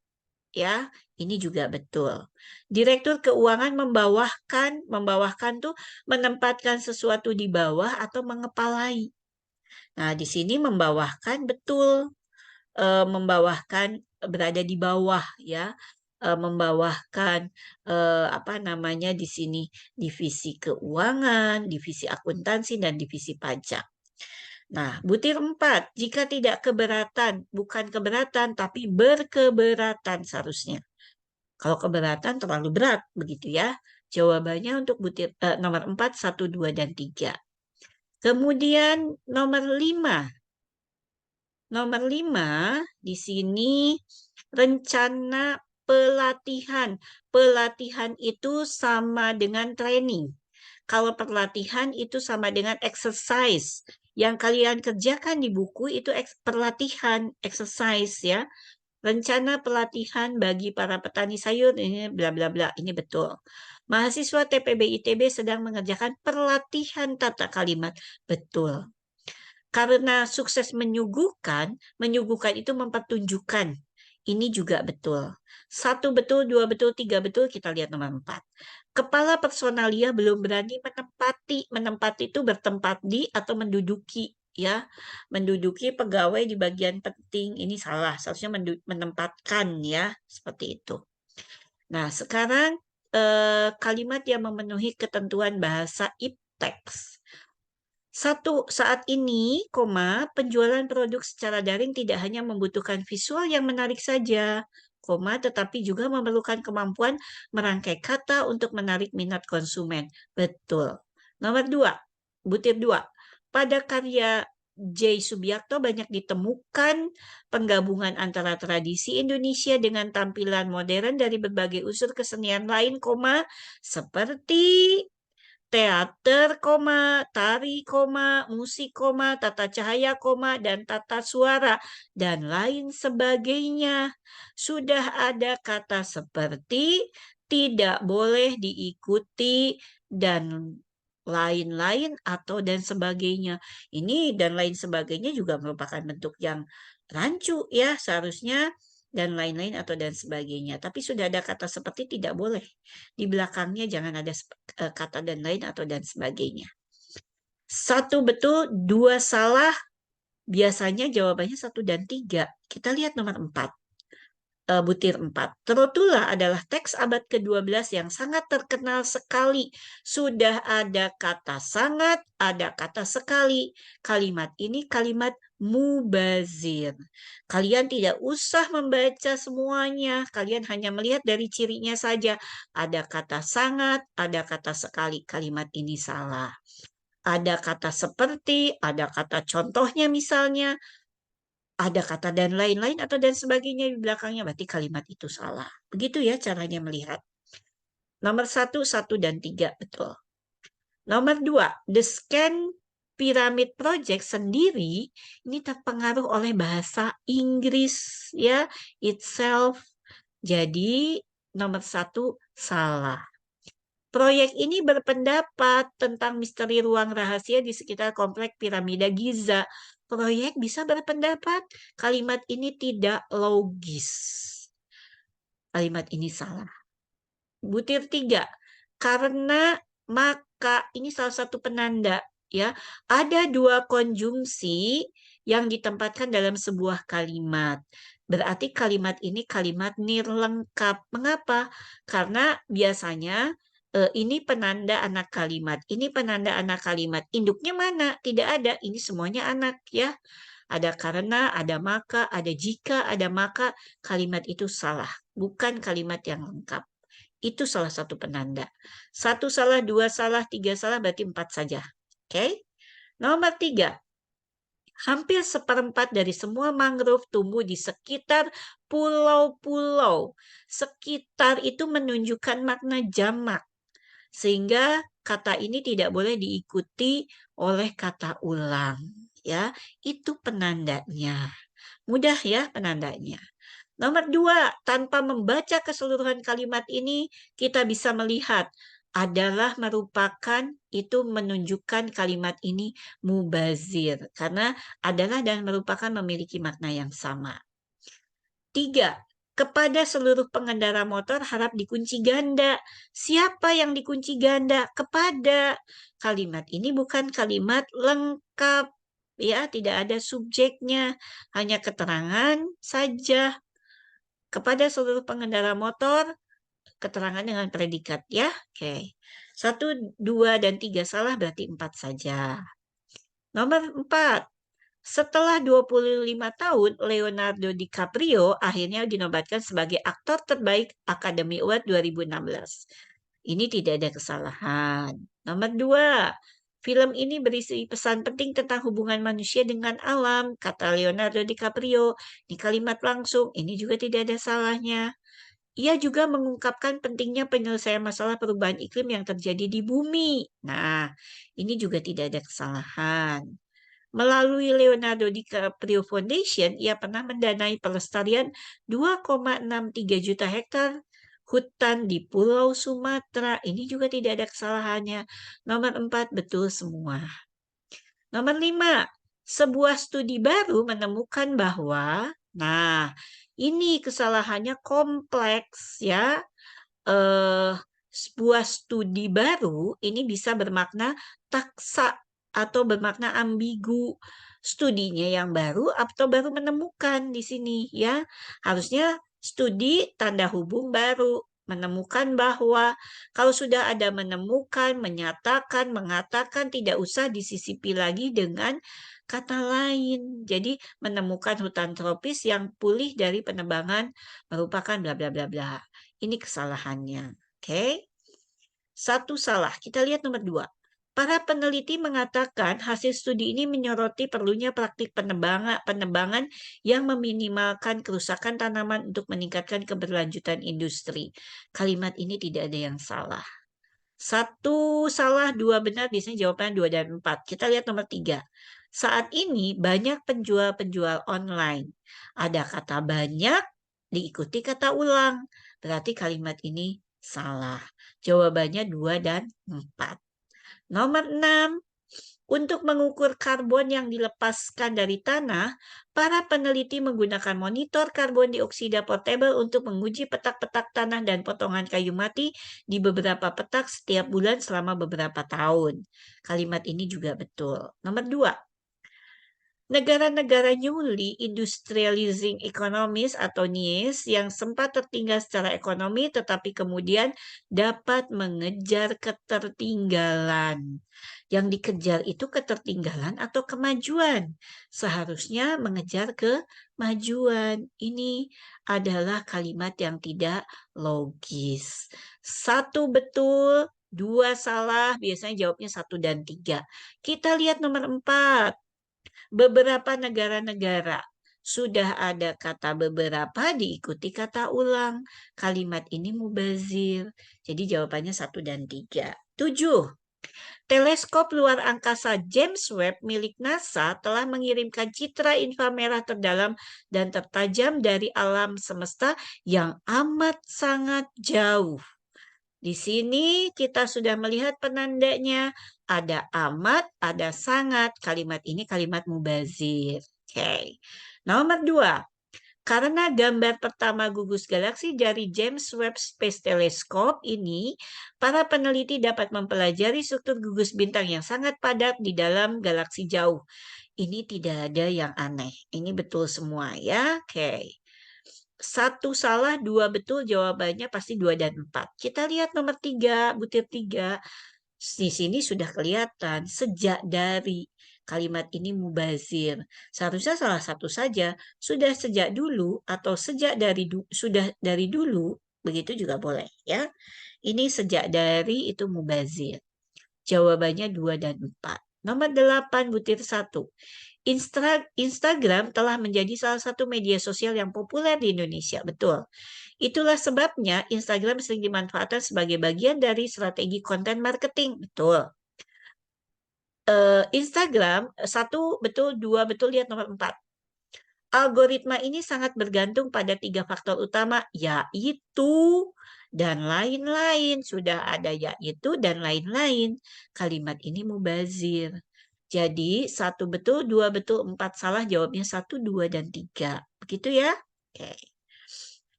ya. Ini juga betul. Direktur keuangan membawahkan tuh menempatkan sesuatu di bawah atau mengepalai. Nah, di sini membawahkan betul, membawahkan berada di bawah ya, membawahkan apa namanya di sini divisi keuangan, divisi akuntansi dan divisi pajak. Nah, butir 4, jika tidak keberatan, bukan keberatan tapi berkeberatan seharusnya. Kalau keberatan terlalu berat begitu ya. Jawabannya untuk butir nomor 4, 1, 2 dan 3. Kemudian nomor 5. Nomor 5 di sini rencana pelatihan. Pelatihan itu sama dengan training. Kalau pelatihan itu sama dengan exercise. Yang kalian kerjakan di buku itu pelatihan, exercise ya. Rencana pelatihan bagi para petani sayur ini bla bla bla, ini betul. Mahasiswa TPB ITB sedang mengerjakan pelatihan tata kalimat. Betul. Karena sukses menyuguhkan itu mempertunjukkan. Ini juga betul. 1 betul, 2 betul, 3 betul, kita lihat nomor 4. Kepala personalia belum berani menempati. Menempati itu bertempat di atau menduduki. Ya, menduduki pegawai di bagian penting. Ini salah, seharusnya menempatkan ya, seperti itu. Nah, sekarang kalimat yang memenuhi ketentuan bahasa ipteks. 1. Saat ini, penjualan produk secara daring tidak hanya membutuhkan visual yang menarik saja, tetapi juga memerlukan kemampuan merangkai kata untuk menarik minat konsumen. Betul. Nomor 2, butir 2. Pada karya J. Subiakto banyak ditemukan penggabungan antara tradisi Indonesia dengan tampilan modern dari berbagai unsur kesenian lain, seperti teater, tari, musik, tata cahaya, dan tata suara, dan lain sebagainya. Sudah ada kata seperti tidak boleh diikuti dan lain-lain atau dan sebagainya. Ini dan lain sebagainya juga merupakan bentuk yang rancu ya seharusnya dan lain-lain atau dan sebagainya. Tapi sudah ada kata seperti tidak boleh. Di belakangnya jangan ada kata dan lain atau dan sebagainya. 1 betul, 2 salah. Biasanya jawabannya 1 dan 3. Kita lihat nomor 4. Butir 4. Trotula adalah teks abad ke-12 yang sangat terkenal sekali. Sudah ada kata sangat, ada kata sekali. Kalimat ini kalimat mubazir. Kalian tidak usah membaca semuanya. Kalian hanya melihat dari cirinya saja. Ada kata sangat, ada kata sekali. Kalimat ini salah. Ada kata seperti, ada kata contohnya misalnya, ada kata dan lain-lain atau dan sebagainya di belakangnya, berarti kalimat itu salah. Begitu ya caranya melihat. Nomor 1, 1 dan 3, betul. Nomor 2, The Scan Pyramid Project sendiri ini terpengaruh oleh bahasa Inggris ya, itself. Jadi nomor 1 salah. Proyek ini berpendapat tentang misteri ruang rahasia di sekitar kompleks piramida Giza. Proyek bisa berpendapat, kalimat ini tidak logis. Kalimat ini salah. Butir 3, karena maka ini salah satu penanda ya. Ada 2 konjungsi yang ditempatkan dalam sebuah kalimat. Berarti kalimat ini kalimat nirlengkap. Mengapa? Karena biasanya ini penanda anak kalimat, ini penanda anak kalimat. Induknya mana? Tidak ada. Ini semuanya anak ya. Ada karena, ada maka, ada jika, ada maka. Kalimat itu salah. bukan kalimat yang lengkap. Itu salah satu penanda. 1 salah, 2 salah, 3 salah, berarti 4 saja. Oke? Nomor 3, hampir seperempat dari semua mangrove tumbuh di sekitar pulau-pulau. Sekitar itu menunjukkan makna jamak, sehingga kata ini tidak boleh diikuti oleh kata ulang. Ya, itu penandanya. Mudah ya penandanya. Nomor 2, tanpa membaca keseluruhan kalimat ini, kita bisa melihat adalah merupakan itu menunjukkan kalimat ini mubazir. Karena adalah dan merupakan memiliki makna yang sama. 3, kepada seluruh pengendara motor harap dikunci ganda. Siapa yang dikunci ganda? Kepada. Kalimat ini bukan kalimat lengkap. Ya, tidak ada subjeknya. Hanya keterangan saja. Kepada seluruh pengendara motor, keterangan dengan predikat ya. Oke. 1, 2, dan 3 salah berarti 4 saja. Nomor 4. Setelah 25 tahun, Leonardo DiCaprio akhirnya dinobatkan sebagai aktor terbaik Academy Award 2016. Ini tidak ada kesalahan. Nomor 2. Film ini berisi pesan penting tentang hubungan manusia dengan alam, kata Leonardo DiCaprio. Ini kalimat langsung, ini juga tidak ada salahnya. Ia juga mengungkapkan pentingnya penyelesaian masalah perubahan iklim yang terjadi di bumi. Nah, ini juga tidak ada kesalahan. Melalui Leonardo DiCaprio Foundation, ia pernah mendanai pelestarian 2,63 juta hektar hutan di Pulau Sumatera. Ini juga tidak ada kesalahannya. Nomor 4, betul semua. Nomor 5, sebuah studi baru menemukan bahwa, nah, ini kesalahannya kompleks ya. Sebuah studi baru ini bisa bermakna taksa atau bermakna ambigu. Studinya yang baru atau baru menemukan di sini ya. Harusnya studi tanda hubung baru, menemukan bahwa. Kalau sudah ada menemukan, menyatakan, mengatakan, tidak usah disisipi lagi dengan kata lain. Jadi menemukan hutan tropis yang pulih dari penebangan merupakan bla bla bla bla. Ini kesalahannya. Oke. 1 salah. Kita lihat nomor 2. Para peneliti mengatakan hasil studi ini menyoroti perlunya praktik penebangan yang meminimalkan kerusakan tanaman untuk meningkatkan keberlanjutan industri. Kalimat ini tidak ada yang salah. 1 salah, 2 benar, biasanya jawabannya 2 dan 4. Kita lihat nomor 3. Saat ini banyak penjual-penjual online. Ada kata banyak, diikuti kata ulang. Berarti kalimat ini salah. Jawabannya 2 dan 4. Nomor 6. Untuk mengukur karbon yang dilepaskan dari tanah, para peneliti menggunakan monitor karbon dioksida portable untuk menguji petak-petak tanah dan potongan kayu mati di beberapa petak setiap bulan selama beberapa tahun. Kalimat ini juga betul. Nomor 2. Negara-negara newly industrializing economies atau NIES yang sempat tertinggal secara ekonomi tetapi kemudian dapat mengejar ketertinggalan. Yang dikejar itu ketertinggalan atau kemajuan. Seharusnya mengejar kemajuan. Ini adalah kalimat yang tidak logis. 1 betul, 2 salah, biasanya jawabnya 1 dan 3. Kita lihat nomor 4. Beberapa negara-negara sudah ada kata beberapa diikuti kata ulang. Kalimat ini mubazir. Jadi jawabannya 1 dan 3. 7. Teleskop luar angkasa James Webb milik NASA telah mengirimkan citra inframerah terdalam dan tertajam dari alam semesta yang amat sangat jauh. Di sini kita sudah melihat penandanya. Ada amat, ada sangat. Kalimat ini kalimat mubazir. Oke. Nomor 2. Karena gambar pertama gugus galaksi dari James Webb Space Telescope ini, para peneliti dapat mempelajari struktur gugus bintang yang sangat padat di dalam galaksi jauh. Ini tidak ada yang aneh. Ini betul semua ya. Oke. 1 salah, 2 betul, jawabannya pasti 2 dan 4. Kita lihat nomor 3, butir 3. Di sini sudah kelihatan sejak dari kalimat ini mubazir. Seharusnya salah satu saja, sudah sejak dulu atau sejak dari sudah dari dulu, begitu juga boleh ya. Ini sejak dari itu mubazir. Jawabannya 2 dan 4. Nomor 8 butir 1. Instagram telah menjadi salah satu media sosial yang populer di Indonesia. Betul. Itulah sebabnya Instagram sering dimanfaatkan sebagai bagian dari strategi konten marketing. Betul. Instagram, 1 betul, 2 betul, lihat nomor 4. Algoritma ini sangat bergantung pada 3 faktor utama, yaitu dan lain-lain. Sudah ada yaitu dan lain-lain. Kalimat ini mubazir. Jadi 1 betul, 2 betul, 4 salah. Jawabnya 1, 2, dan 3. Begitu ya? Oke.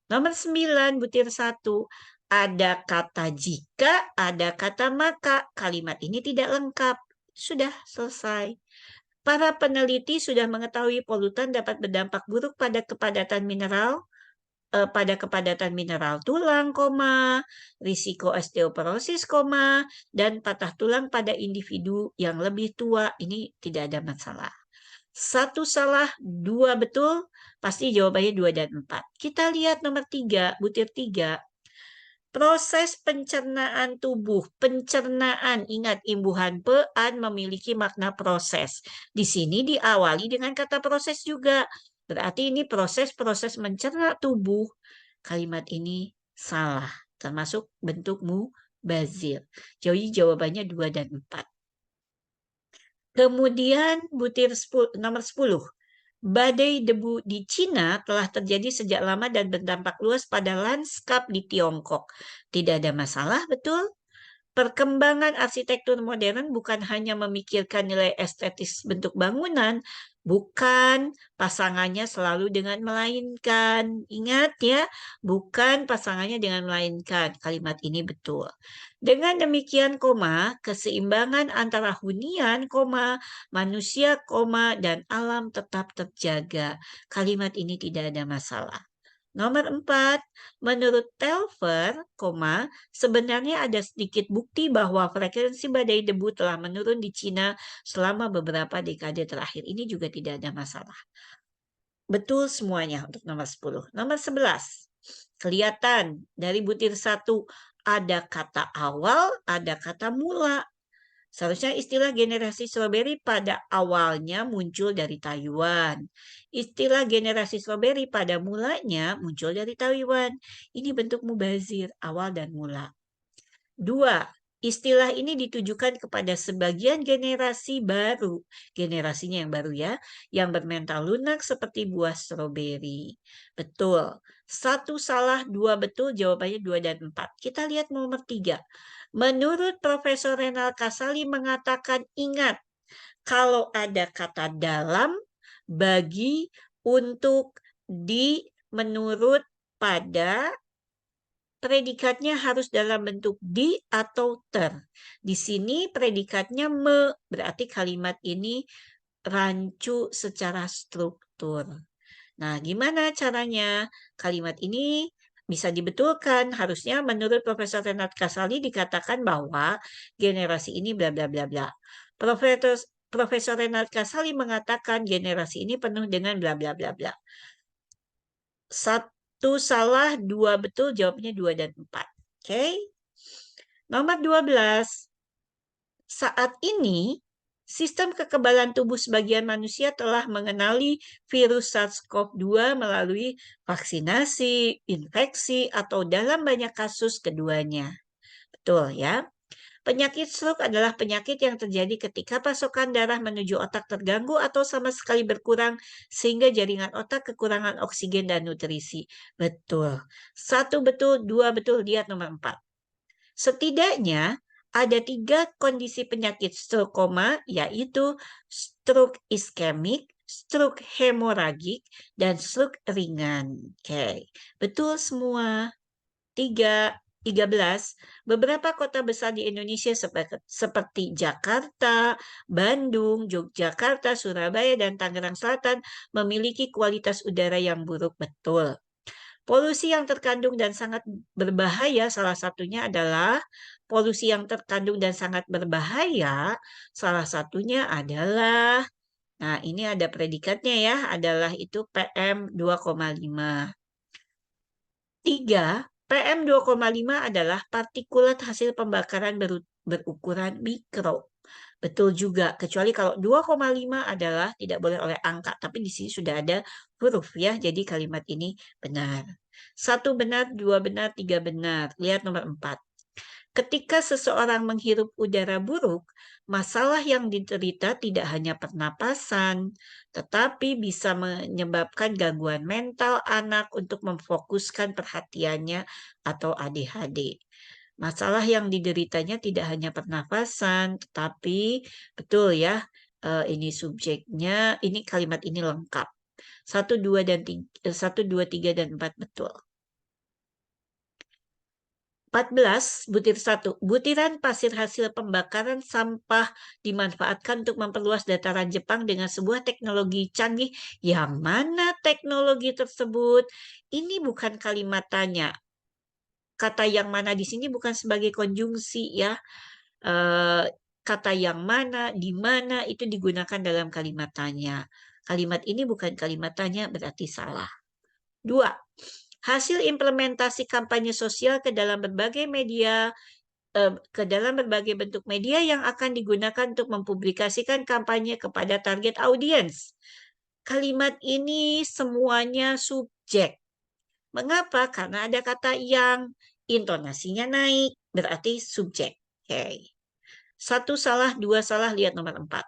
Nomor 9, butir 1. Ada kata jika, ada kata maka. Kalimat ini tidak lengkap. Sudah selesai. Para peneliti sudah mengetahui polutan dapat berdampak buruk pada kepadatan mineral tulang, risiko osteoporosis, dan patah tulang pada individu yang lebih tua. Ini tidak ada masalah. 1 salah, 2 betul, pasti jawabannya 2 dan 4. Kita lihat nomor 3, butir 3. Proses pencernaan tubuh. Pencernaan, ingat imbuhan pean memiliki makna proses. Di sini diawali dengan kata proses juga. Berarti ini proses-proses mencerna tubuh. Kalimat ini salah, termasuk bentuk mubazir. Jadi jawabannya 2 dan 4. Kemudian butir nomor 10. Badai debu di Cina telah terjadi sejak lama dan berdampak luas pada lanskap di Tiongkok. Tidak ada masalah, betul? Perkembangan arsitektur modern bukan hanya memikirkan nilai estetis bentuk bangunan, bukan pasangannya selalu dengan melainkan. Ingat ya, bukan pasangannya dengan melainkan. Kalimat ini betul. Dengan demikian, keseimbangan antara hunian, manusia, dan alam tetap terjaga. Kalimat ini tidak ada masalah. Nomor 4, menurut Telfer, sebenarnya ada sedikit bukti bahwa frekuensi badai debu telah menurun di Cina selama beberapa dekade terakhir. Ini juga tidak ada masalah. Betul semuanya untuk nomor 10. Nomor 11, kelihatan dari butir 1 ada kata awal, ada kata mula. Seharusnya istilah generasi strawberry pada awalnya muncul dari Taiwan. Istilah generasi strawberry pada mulanya muncul dari Taiwan. Ini bentuk mubazir, awal dan mula. 2. Istilah ini ditujukan kepada sebagian generasi baru, generasinya yang baru ya, yang bermental lunak seperti buah stroberi. Betul. 1 salah, 2 betul, jawabannya 2 dan 4. Kita lihat nomor 3. Menurut Profesor Renal Kasali mengatakan, ingat, kalau ada kata dalam, bagi, untuk, di, menurut, pada, predikatnya harus dalam bentuk di atau ter. Di sini predikatnya me, berarti kalimat ini rancu secara struktur. Nah, gimana caranya? Kalimat ini bisa dibetulkan. Harusnya menurut Profesor Renat Kasali dikatakan bahwa generasi ini bla bla bla bla. Profesor Renat Kasali mengatakan generasi ini penuh dengan bla bla bla bla. 1 salah, 2 betul, jawabnya 2 dan 4. Oke. Nomor 12. Saat ini, sistem kekebalan tubuh sebagian manusia telah mengenali virus SARS-CoV-2 melalui vaksinasi, infeksi, atau dalam banyak kasus keduanya. Betul ya? Penyakit stroke adalah penyakit yang terjadi ketika pasokan darah menuju otak terganggu atau sama sekali berkurang sehingga jaringan otak kekurangan oksigen dan nutrisi. Betul. 1 betul, 2 betul, lihat nomor 4. Setidaknya ada 3 kondisi penyakit stroke, yaitu stroke iskemik, stroke hemoragik, dan stroke ringan. Oke, betul semua. 13, beberapa kota besar di Indonesia seperti Jakarta, Bandung, Yogyakarta, Surabaya, dan Tangerang Selatan memiliki kualitas udara yang buruk. Betul. Polusi yang terkandung dan sangat berbahaya, salah satunya adalah polusi yang terkandung dan sangat berbahaya, salah satunya adalah, nah ini ada predikatnya ya, adalah itu PM 2,5. 3, PM 2,5 adalah partikulat hasil pembakaran berukuran mikro. Betul juga, kecuali kalau 2,5 adalah tidak boleh oleh angka, tapi di sini sudah ada huruf ya, jadi kalimat ini benar. 1 benar, 2 benar, 3 benar. Lihat nomor 4. Ketika seseorang menghirup udara buruk, masalah yang diderita tidak hanya pernapasan, tetapi bisa menyebabkan gangguan mental anak untuk memfokuskan perhatiannya atau ADHD. Masalah yang dideritanya tidak hanya pernapasan, tetapi betul ya, ini subjeknya, ini kalimat ini lengkap. 1, 2, dan 1, 2, 3, dan 4 betul. 14, butir 1. Butiran pasir hasil pembakaran sampah dimanfaatkan untuk memperluas dataran Jepang dengan sebuah teknologi canggih. Yang mana teknologi tersebut? Ini bukan kalimat tanya. Kata yang mana di sini bukan sebagai konjungsi ya. Kata yang mana, di mana itu digunakan dalam kalimat tanya. Kalimat ini bukan kalimat tanya, berarti salah. 2. Hasil implementasi kampanye sosial ke dalam berbagai media, ke dalam berbagai bentuk media yang akan digunakan untuk mempublikasikan kampanye kepada target audiens. Kalimat ini semuanya subjek. Mengapa? Karena ada kata yang, intonasinya naik, berarti subjek. Oke. 1 salah, 2 salah, lihat nomor 4.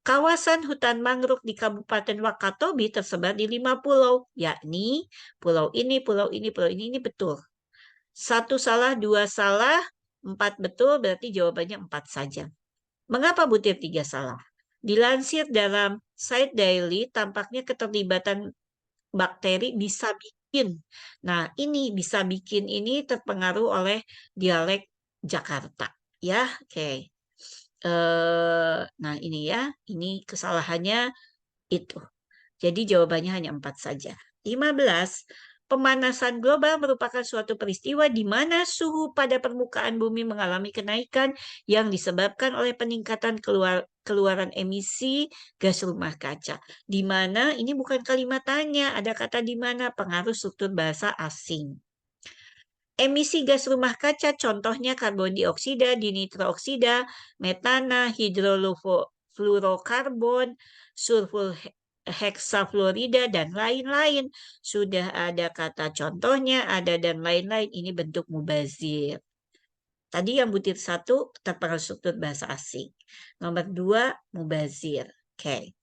Kawasan hutan mangrove di Kabupaten Wakatobi tersebar di 5 pulau, yakni pulau ini, pulau ini, pulau ini betul. 1 salah, 2 salah, 4 betul, berarti jawabannya 4 saja. Mengapa butir 3 salah? Dilansir dalam Site Daily, tampaknya keterlibatan bakteri bisa bikin. Nah, ini bisa bikin ini terpengaruh oleh dialek Jakarta. Ya, oke. Nah ini ya, ini kesalahannya itu. Jadi jawabannya hanya 4 saja. 15, pemanasan global merupakan suatu peristiwa di mana suhu pada permukaan bumi mengalami kenaikan yang disebabkan oleh peningkatan keluaran emisi gas rumah kaca. Di mana ini bukan kalimat tanya, ada kata di mana, pengaruh struktur bahasa asing. Emisi gas rumah kaca contohnya karbon dioksida, dinitrooksida, metana, hidrofluorokarbon, sulfur heksafluorida, dan lain-lain. Sudah ada kata contohnya, ada dan lain-lain. Ini bentuk mubazir. Tadi yang butir 1 terpengaruh struktur bahasa asing. Nomor 2 mubazir. Oke.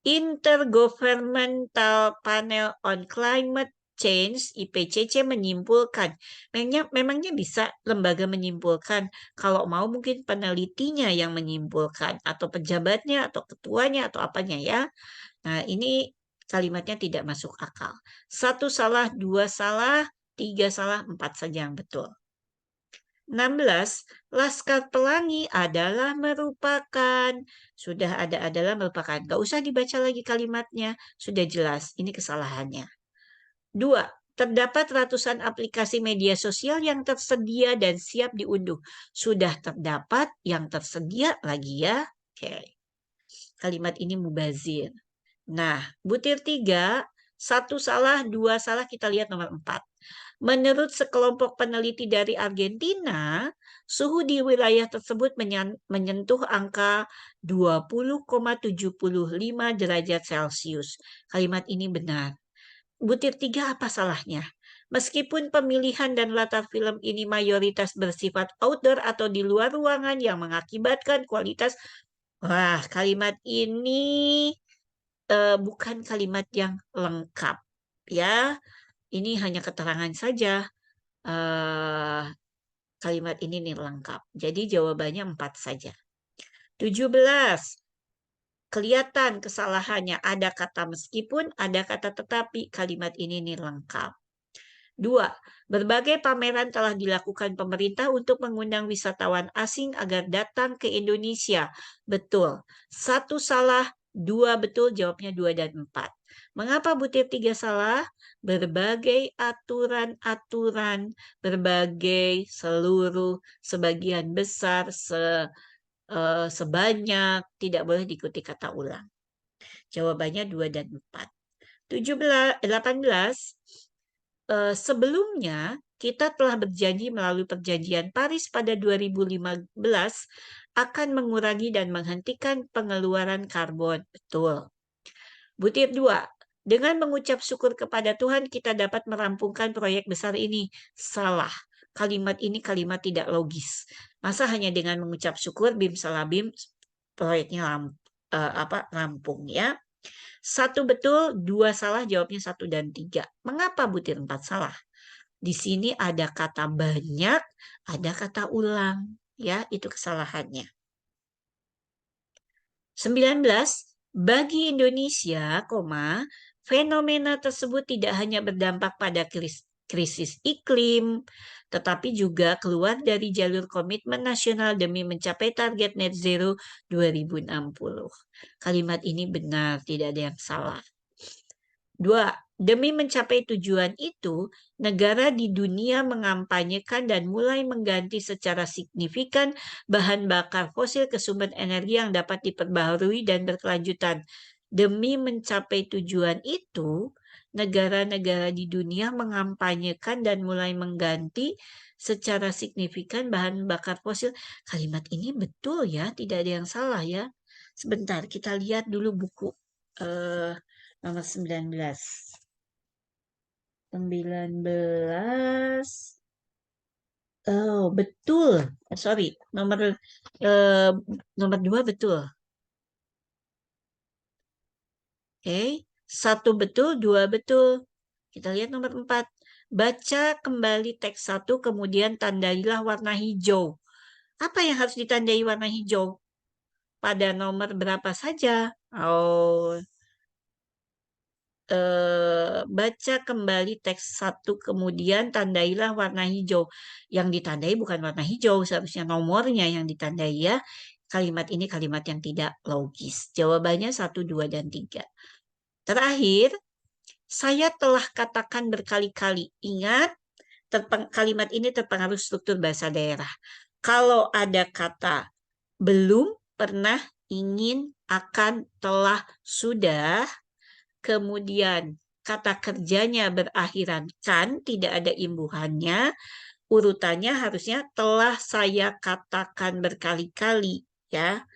Intergovernmental Panel on Climate Change IPCC menyimpulkan, memangnya bisa lembaga menyimpulkan, kalau mau mungkin penelitinya yang menyimpulkan, atau pejabatnya, atau ketuanya, atau apanya ya. Nah ini kalimatnya tidak masuk akal. 1 salah, 2 salah, 3 salah, 4 saja yang betul. 16, Laskar Pelangi adalah merupakan, sudah ada adalah merupakan, nggak usah dibaca lagi kalimatnya, sudah jelas, ini kesalahannya. 2, terdapat ratusan aplikasi media sosial yang tersedia dan siap diunduh. Sudah terdapat yang tersedia lagi ya. Oke. Kalimat ini mubazir. Nah, butir 3, 1 salah, 2 salah, kita lihat nomor 4. Menurut sekelompok peneliti dari Argentina, suhu di wilayah tersebut menyentuh angka 20,75 derajat Celcius. Kalimat ini benar. Butir 3 apa salahnya? Meskipun pemilihan dan latar film ini mayoritas bersifat outdoor atau di luar ruangan yang mengakibatkan kualitas, wah kalimat ini bukan kalimat yang lengkap. Ya, ini hanya keterangan saja. Kalimat ini nih lengkap. Jadi jawabannya 4 saja. 17. Kelihatan kesalahannya. Ada kata meskipun, ada kata tetapi. Kalimat ini nih lengkap. 2. Berbagai pameran telah dilakukan pemerintah untuk mengundang wisatawan asing agar datang ke Indonesia. Betul. 1 salah, 2 betul, jawabnya 2 dan 4. Mengapa butir 3 salah? Berbagai aturan-aturan, berbagai, seluruh, sebagian besar, sebanyak, tidak boleh diikuti kata ulang. Jawabannya 2 dan 4. 18, sebelumnya kita telah berjanji melalui perjanjian Paris pada 2015 akan mengurangi dan menghentikan pengeluaran karbon. Betul. Butir 2. Dengan mengucap syukur kepada Tuhan kita dapat merampungkan proyek besar ini. Salah. Kalimat ini kalimat tidak logis. Masa hanya dengan mengucap syukur bim salah bim proyeknya rampung ya. 1 betul, 2 salah, jawabnya 1 dan 3. Mengapa butir 4 salah? Di sini ada kata banyak, ada kata ulang. Ya, itu kesalahannya. 19. Bagi Indonesia, fenomena tersebut tidak hanya berdampak pada krisis iklim, tetapi juga keluar dari jalur komitmen nasional demi mencapai target net zero 2060. Kalimat ini benar, tidak ada yang salah. 2. Demi mencapai tujuan itu, negara di dunia mengampanyekan dan mulai mengganti secara signifikan bahan bakar fosil ke sumber energi yang dapat diperbaharui dan berkelanjutan. Demi mencapai tujuan itu, negara-negara di dunia mengampanyekan dan mulai mengganti secara signifikan bahan bakar fosil. Kalimat ini betul ya, tidak ada yang salah ya. Sebentar, kita lihat dulu buku nomor 19. 19. Oh, betul. Sorry, nomor 2 betul. Oke, 1 betul, 2 betul. Kita lihat nomor 4. Baca kembali teks 1, kemudian tandailah warna hijau. Apa yang harus ditandai warna hijau? Pada nomor berapa saja? Oh, baca kembali teks 1, kemudian tandailah warna hijau. Yang ditandai bukan warna hijau, seharusnya nomornya yang ditandai ya. Kalimat ini kalimat yang tidak logis. Jawabannya 1, 2, dan 3. Terakhir, saya telah katakan berkali-kali. Ingat, kalimat ini terpengaruh struktur bahasa daerah. Kalau ada kata belum, pernah, ingin, akan, telah, sudah, kemudian kata kerjanya berakhiran kan, tidak ada imbuhannya, urutannya harusnya telah saya katakan berkali-kali ya.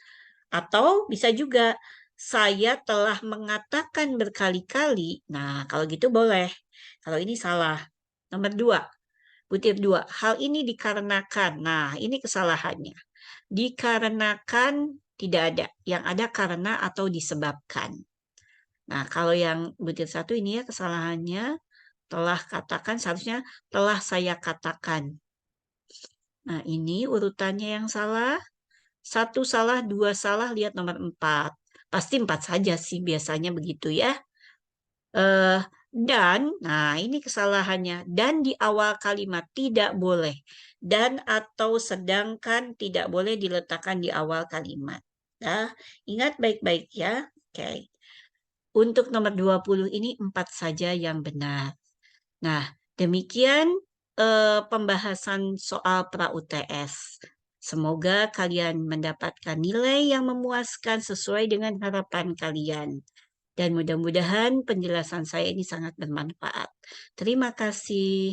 Atau bisa juga saya telah mengatakan berkali-kali. Nah, kalau gitu boleh. Kalau ini salah. Nomor 2, butir 2. Hal ini dikarenakan. Nah, ini kesalahannya. Dikarenakan tidak ada. Yang ada karena atau disebabkan. Nah, kalau yang butir 1 ini ya kesalahannya telah katakan, seharusnya telah saya katakan. Nah, ini urutannya yang salah. 1 salah, 2 salah, lihat nomor 4. Pasti 4 saja sih biasanya begitu ya. Nah ini kesalahannya. Dan di awal kalimat tidak boleh. Dan atau sedangkan tidak boleh diletakkan di awal kalimat. Nah, ingat baik-baik ya. Oke. Untuk nomor 20 ini 4 saja yang benar. Nah, demikian pembahasan soal pra-UTS. Semoga kalian mendapatkan nilai yang memuaskan sesuai dengan harapan kalian. Dan mudah-mudahan penjelasan saya ini sangat bermanfaat. Terima kasih.